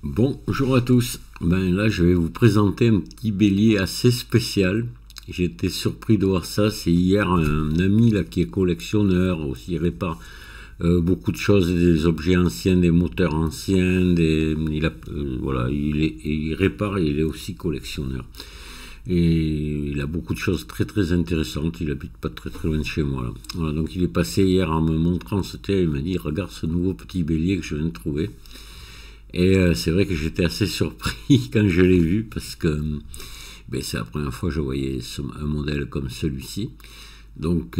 Bonjour à tous. Ben là, je vais vous présenter un petit bélier assez spécial. J'étais surpris de voir ça. C'est hier un ami là qui est collectionneur aussi, il répare beaucoup de choses, des objets anciens, des moteurs anciens. Voilà, il répare et il est aussi collectionneur. Et il a beaucoup de choses très très intéressantes. Il habite pas très très loin de chez moi là. Voilà, donc il est passé hier en me montrant ce thé. Il m'a dit regarde ce nouveau petit bélier que je viens de trouver. Et c'est vrai que j'étais assez surpris quand je l'ai vu parce que c'est la première fois que je voyais un modèle comme celui-ci. Donc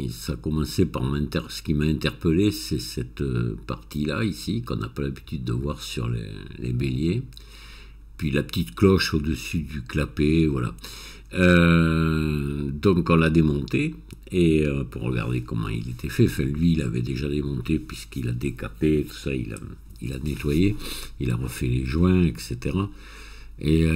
ça a commencé par ce qui m'a interpellé, c'est cette partie-là ici qu'on n'a pas l'habitude de voir sur les béliers. Puis la petite cloche au-dessus du clapet, voilà. Donc on l'a démonté et pour regarder comment il était fait. Enfin, lui, il avait déjà démonté puisqu'il a décapé, tout ça, il a nettoyé, il a refait les joints, etc. Et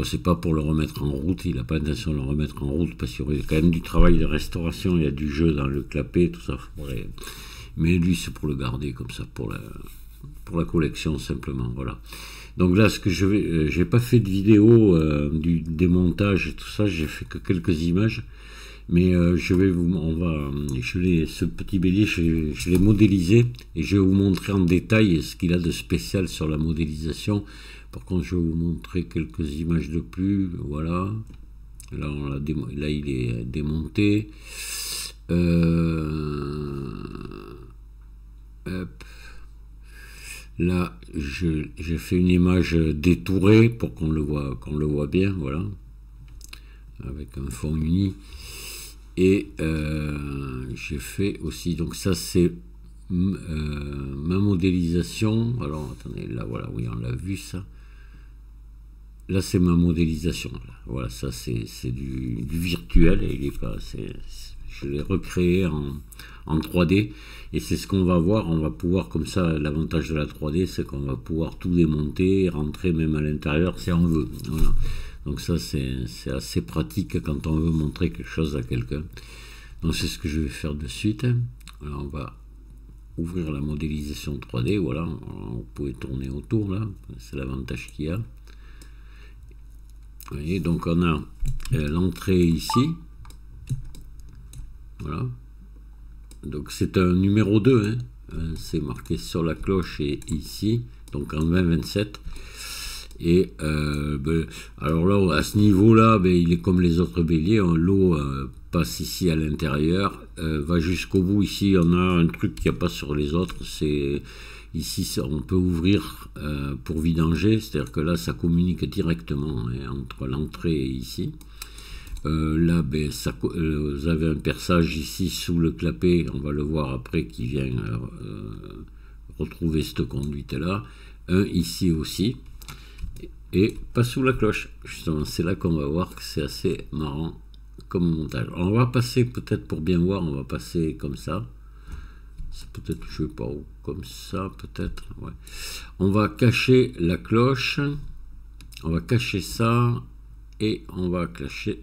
c'est pas pour le remettre en route, il n'a pas l'intention de le remettre en route parce qu'il y aurait quand même du travail de restauration, il y a du jeu dans le clapet, tout ça. Mais lui, c'est pour le garder comme ça, pour la collection simplement, voilà. Donc là, j'ai pas fait de vidéo du démontage et tout ça, j'ai fait que quelques images. Mais ce petit bélier, je l'ai modélisé et je vais vous montrer en détail ce qu'il a de spécial sur la modélisation. Par contre, je vais vous montrer quelques images de plus. Voilà. Là, là il est démonté. Hop. Là, j'ai fait une image détourée pour qu'on le voit bien. Voilà. Avec un fond uni. Et j'ai fait aussi, donc ça c'est ma modélisation. Alors attendez, là voilà, oui on l'a vu ça. Là c'est ma modélisation. Là. Voilà, ça c'est du virtuel et il est pas. Je l'ai recréé en 3D et c'est ce qu'on va voir. On va pouvoir comme ça. L'avantage de la 3D, c'est qu'on va pouvoir tout démonter, rentrer même à l'intérieur si on veut. Voilà. Donc ça c'est assez pratique quand on veut montrer quelque chose à quelqu'un. Donc c'est ce que je vais faire de suite. Alors on va ouvrir la modélisation 3D, voilà, vous pouvez tourner autour là, c'est l'avantage qu'il y a. Vous voyez, donc on a l'entrée ici. Voilà. Donc c'est un numéro 2, hein. C'est marqué sur la cloche et ici, donc en 2027. Et alors là, à ce niveau-là, il est comme les autres béliers. L'eau passe ici à l'intérieur, va jusqu'au bout. Ici, on a un truc qu'il n'y a pas sur les autres. C'est ici, on peut ouvrir pour vidanger. C'est-à-dire que là, ça communique directement entre l'entrée et ici. Là, vous avez un perçage ici sous le clapet. On va le voir après qui vient retrouver cette conduite-là. Un ici aussi. Et pas sous la cloche, justement, c'est là qu'on va voir que c'est assez marrant comme montage. Alors, on va passer, peut-être pour bien voir, on va passer comme ça. C'est peut-être, je sais pas où, comme ça, peut-être, ouais. On va cacher la cloche, on va cacher ça, et on va cacher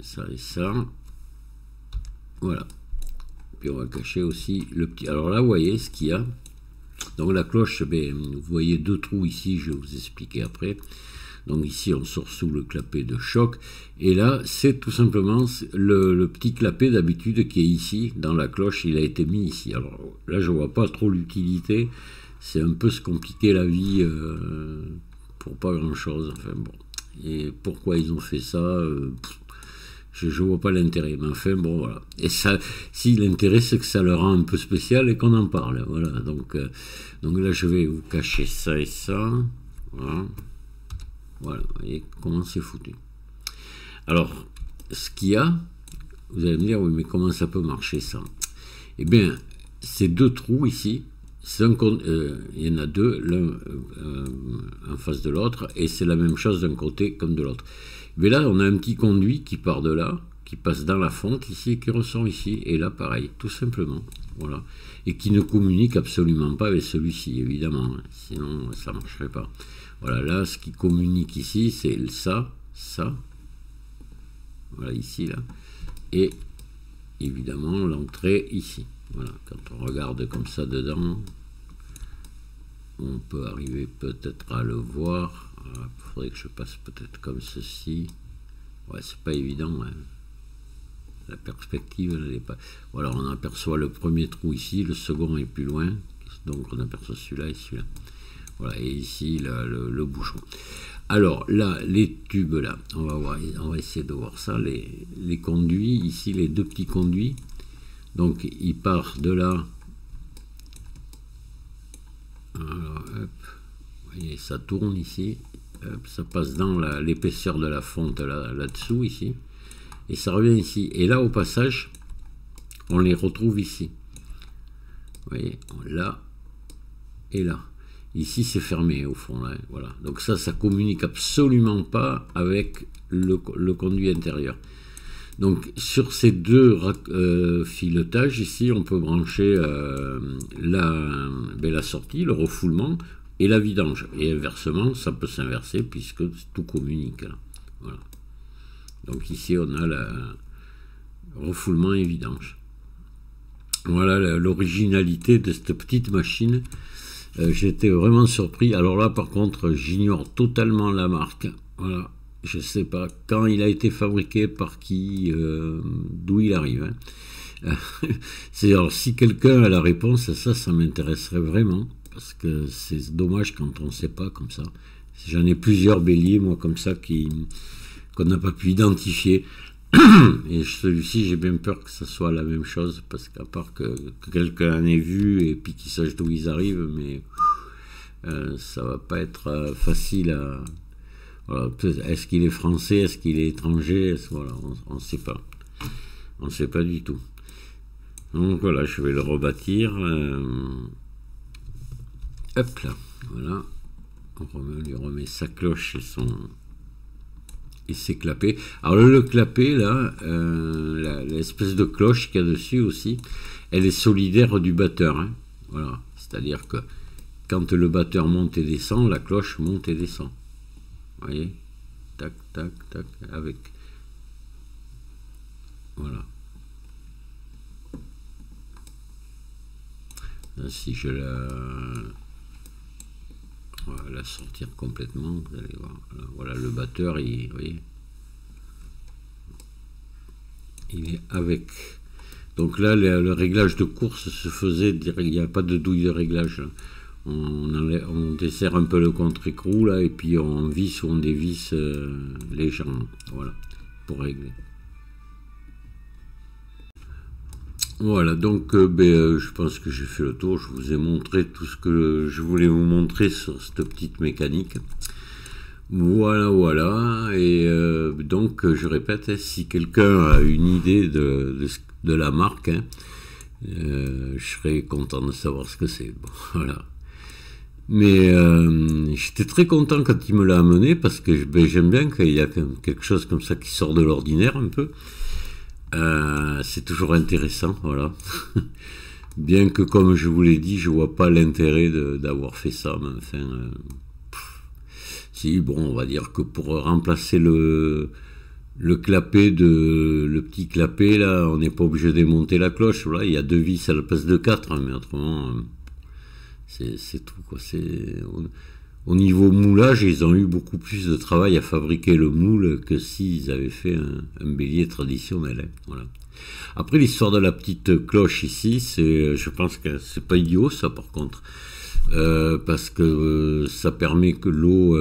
ça et ça. Voilà. Puis on va cacher aussi le petit. Alors là, vous voyez ce qu'il y a. Donc la cloche, vous voyez deux trous ici, je vais vous expliquer après. Donc ici on sort sous le clapet de choc. Et là c'est tout simplement le petit clapet d'habitude qui est ici, dans la cloche, il a été mis ici. Alors là je vois pas trop l'utilité, c'est un peu se compliquer la vie pour pas grand chose. Enfin bon. Et pourquoi ils ont fait ça je vois pas l'intérêt, mais enfin bon voilà. Et ça, si l'intérêt c'est que ça le rend un peu spécial et qu'on en parle, voilà. Donc là je vais vous cacher ça et ça, voilà. Voilà, vous voyez comment c'est foutu. Alors, ce qu'il y a, vous allez me dire oui mais comment ça peut marcher ça? Eh bien, ces deux trous ici, il y en a deux, l'un en face de l'autre, et c'est la même chose d'un côté comme de l'autre. Mais là, on a un petit conduit qui part de là, qui passe dans la fonte ici, et qui ressort ici, et là, pareil, tout simplement, voilà. Et qui ne communique absolument pas avec celui-ci, évidemment, hein, sinon ça ne marcherait pas. Voilà, là, ce qui communique ici, c'est ça, voilà, ici, là, et évidemment, l'entrée ici, Voilà, quand on regarde comme ça dedans, on peut arriver peut-être à le voir. Il faudrait que je passe peut-être comme ceci. Ouais, c'est pas évident, hein. La perspective, elle n'est pas... Voilà, on aperçoit le premier trou ici, le second est plus loin, donc on aperçoit celui-là et celui-là. Voilà, et ici le bouchon. Alors là, les tubes là, on va essayer de voir ça. Les conduits, ici les deux petits conduits. Donc il part de là. Alors, hop, vous voyez, ça tourne ici. Hop, ça passe dans l'épaisseur de la fonte là-dessous ici. Et ça revient ici. Et là, au passage, on les retrouve ici. Vous voyez, là et là. Ici, c'est fermé au fond. Là, voilà. Donc ça communique absolument pas avec le conduit intérieur. Donc sur ces deux filetages, ici, on peut brancher la sortie, le refoulement et la vidange. Et inversement, ça peut s'inverser puisque tout communique. Là. Voilà. Donc ici, on a le refoulement et vidange. Voilà l'originalité de cette petite machine. J'étais vraiment surpris. Alors là, par contre, j'ignore totalement la marque. Voilà, je sais pas quand il a été fabriqué, par qui, d'où il arrive. Hein. Alors, si quelqu'un a la réponse à ça, ça m'intéresserait vraiment. Parce que c'est dommage quand on ne sait pas comme ça. J'en ai plusieurs béliers, moi, comme ça, qu'on n'a pas pu identifier. Et celui-ci, j'ai bien peur que ça soit la même chose, parce qu'à part que quelqu'un en ait vu et puis qu'il sache d'où ils arrivent, mais ça va pas être facile à... Voilà, est-ce qu'il est français, est-ce qu'il est étranger, voilà, on ne sait pas. On ne sait pas du tout. Donc voilà, je vais le rebâtir. Hop là, voilà. On lui remet sa cloche et ses clapets. Alors le clapet là, l'espèce de cloche qu'il y a dessus aussi, elle est solidaire du batteur. Hein. Voilà, c'est-à-dire que quand le batteur monte et descend, la cloche monte et descend. Vous voyez, tac, tac, tac, avec. Voilà. Là, si je on va la sortir complètement, vous allez voir. Voilà le batteur, vous voyez, il est avec. Donc là, le réglage de course se faisait, il n'y a pas de douille de réglage. On desserre un peu le contre-écrou là, et puis on visse ou on dévisse les jambes, voilà, pour régler. Voilà, donc je pense que j'ai fait le tour. Je vous ai montré tout ce que je voulais vous montrer sur cette petite mécanique. Voilà, voilà. Et donc, je répète, si quelqu'un a une idée de la marque, hein, je serais content de savoir ce que c'est. Bon, voilà. Mais j'étais très content quand il me l'a amené, parce que j'aime bien qu'il y a quelque chose comme ça qui sort de l'ordinaire un peu. C'est toujours intéressant, voilà. Bien que, comme je vous l'ai dit, je vois pas l'intérêt d'avoir fait ça, mais enfin, si, bon, on va dire que pour remplacer le clapet le petit clapet là, on n'est pas obligé de démonter la cloche. Voilà, il y a 2 vis à la place de 4, mais autrement, c'est tout, quoi. Au niveau moulage, ils ont eu beaucoup plus de travail à fabriquer le moule que s'ils avaient fait un bélier traditionnel. Hein, voilà. Après, l'histoire de la petite cloche ici, je pense que c'est pas idiot ça, par contre, parce que ça permet que l'eau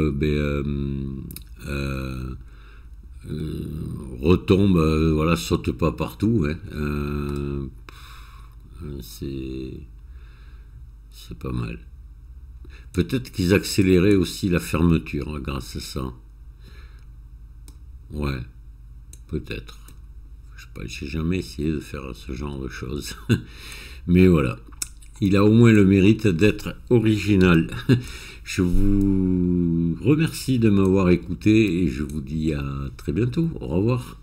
retombe, voilà, saute pas partout. Hein, c'est pas mal. Peut-être qu'ils accéléraient aussi la fermeture grâce à ça. Ouais, peut-être. Je sais pas, j'ai jamais essayé de faire ce genre de choses. Mais voilà. Il a au moins le mérite d'être original. Je vous remercie de m'avoir écouté et je vous dis à très bientôt. Au revoir.